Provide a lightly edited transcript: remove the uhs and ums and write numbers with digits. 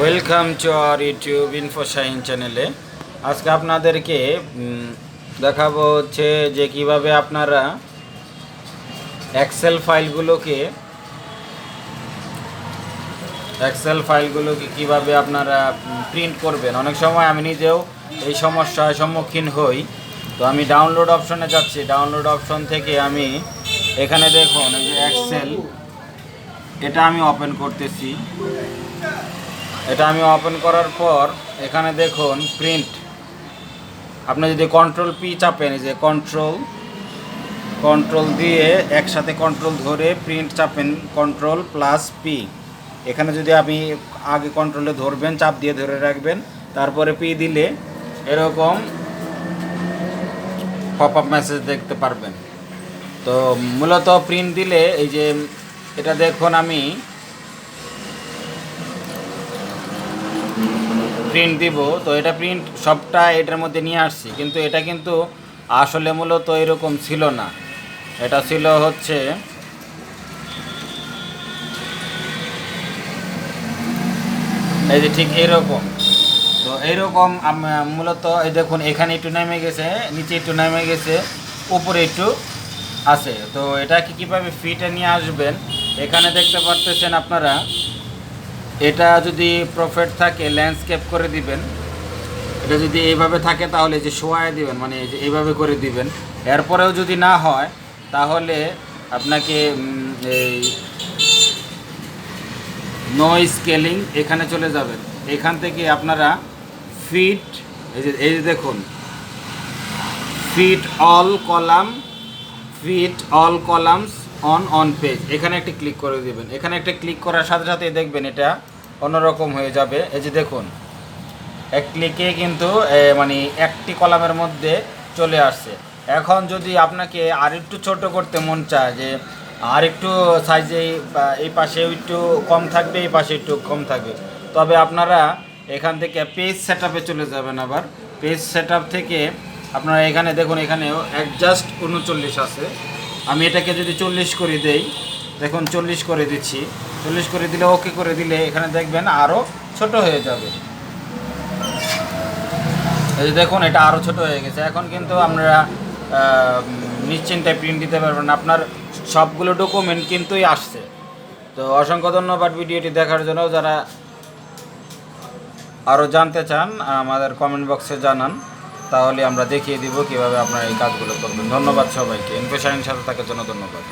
Welcome to our YouTube ইনফোশাইন চ্যানেলে। আজকে আপনাদেরকে দেখাবো হচ্ছে যে কিভাবে আপনারা এক্সেল ফাইলগুলোকে কিভাবে আপনারা প্রিন্ট করবেন। অনেক সময় আমি নিজেও এই সমস্যার সম্মুখীন হই। তো আমি ডাউনলোড অপশনে যাচ্ছি। ডাউনলোড অপশন থেকে আমি এখানে দেখুন এই যে এক্সেল, এটা আমি ওপেন করতেছি। এটা আমি ওপেন করার পর এখানে দেখুন প্রিন্ট। আপনি যদি কন্ট্রোল পি চাপেন, এই যে কন্ট্রোল দিয়ে একসাথে কন্ট্রোল ধরে প্রিন্ট চাপেন, কন্ট্রোল প্লাস পি। এখানে যদি আপনি আগে কন্ট্রোলে ধরবেন, চাপ দিয়ে ধরে রাখবেন, তারপরে পি দিলে এরকম পপ আপ মেসেজ দেখতে পারবেন। তো মূলত প্রিন্ট দিলে এই যে এটা দেখুন আমি প্রিন্ট দিব। তো এটা প্রিন্ট সবটা এটার মধ্যে নিয়ে আসছি, কিন্তু এটা কিন্তু আসলে মূলত এরকম ছিল না। এটা ছিল হচ্ছে এই যে ঠিক এরকম। তো এইরকম মূলত এই দেখুন এখানে একটু নেমে গেছে, নিচে একটু নেমে গেছে, উপরে একটু আছে। তো এটাকে কীভাবে ফিটে নিয়ে আসবেন এখানে দেখতে পারতেছেন আপনারা। এটা যদি প্রফেট থাকে ল্যান্ডস্কেপ করে দিবেন। এটা যদি এইভাবে থাকে তাহলে যে শোয়ায় দিবেন, মানে এই যে এইভাবে করে দিবেন। এরপরেও যদি না হয় তাহলে আপনাকে এই নো স্কেলিং এখানে চলে যাবেন। এখান থেকে আপনারা ফিট এই যে দেখুন fit all columns on page, এখানে একটা ক্লিক করে দিবেন। এখানে একটা ক্লিক করার সাথে সাথে দেখবেন এটা অন্যরকম হয়ে যাবে। এই যে দেখুন এক ক্লিকে কিন্তু মানে একটি কলামের মধ্যে চলে আসছে। এখন যদি আপনাকে আরেকটু ছোট করতে মন চায়, যে আরেকটু সাইজে এই পাশে একটু কম থাকবে, এই পাশে একটু কম থাকবে, তবে আপনারা এখান থেকে পেজ সেটআপে চলে যাবেন। আবার পেজ সেটআপ থেকে আপনারা এখানে দেখুন, এখানেও অ্যাডজাস্ট 39 আছে। আমি এটাকে যদি 40 করে দেই, দেখুন 40 করে দিচ্ছি। 40 করে দিলে, ওকে করে দিলে এখানে দেখবেন আরও ছোট হয়ে যাবে। এই যে দেখুন এটা আরও ছোট হয়ে গেছে। এখন কিন্তু আমরা নিশ্চিন্তায় প্রিন্ট দিতে পারবেন। আপনার সবগুলো ডকুমেন্ট কিন্তুই আসছে। তো অসংখ্য ধন্যবাদ ভিডিওটি দেখার জন্য। যারা আরও জানতে চান আমাদের কমেন্ট বক্সে জানান, তাহলে আমরা দেখিয়ে দিব কীভাবে আপনারা এই কাজগুলো করবেন। ধন্যবাদ সবাইকে। ইনফোশাইন সাথে থাকার জন্য ধন্যবাদ।